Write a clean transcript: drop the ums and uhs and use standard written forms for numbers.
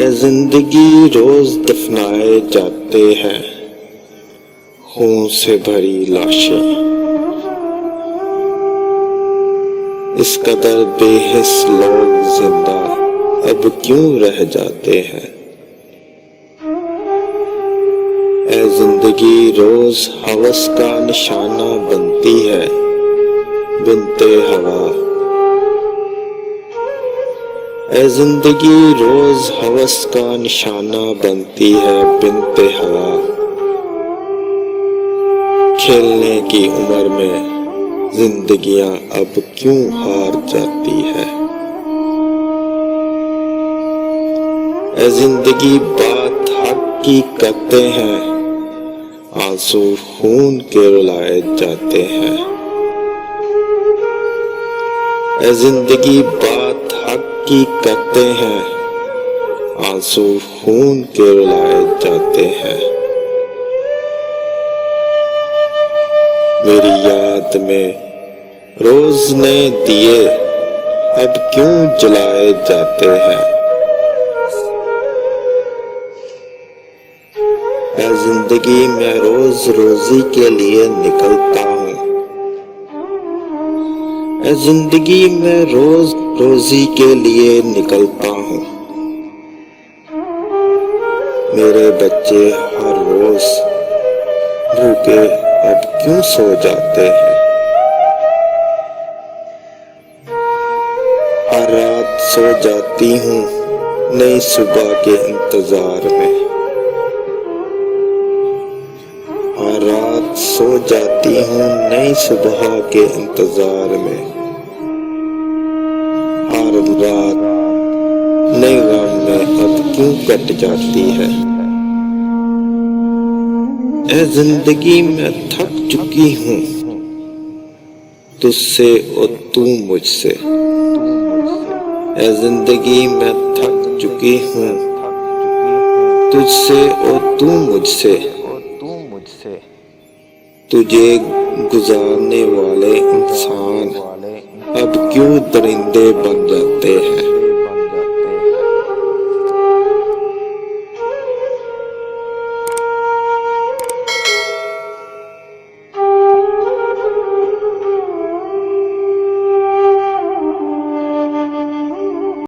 ए जिंदगी रोज दफनाए जाते हैं खून से भरी लाशें। इस कदर बेहिस लोग जिंदा अब क्यों रह जाते हैं। ए जिंदगी रोज हवस का निशाना बनती है बिनते हवा। ए जिंदगी रोज हवस का निशाना बनती है बिनते हवा। खेलने की उम्र में जिंदगियां अब क्यों हार जाती है। ए जिंदगी बात हक की करते हैं आंसू खून के रुलाए जाते हैं। ए जिंदगी बात हक की करते हैं आंसू खून के रुलाए जाते हैं। मेरी याद में रोज नए दिए अब क्यों जलाए जाते हैं। ए जिंदगी में रोज रोजी के लिए निकलता हूँ। ए जिंदगी में रोज रोजी के लिए निकलता हूँ। मेरे बच्चे हर रोज भूखे अब क्यों सो जाते हैं। हर रात सो जाती हूँ नई सुबह के इंतजार में। हर रात सो जाती हूँ नई सुबह के इंतजार में। हर रात नए गम में अब क्यों कट जाती है। ए जिंदगी में थक चुकी हूँ तुझसे और तू मुझसे। ए जिंदगी में थक चुकी हूँ तुझसे और तू मुझसे। तुझे गुजारने वाले इंसान अब क्यों दरिंदे बन जाते हैं।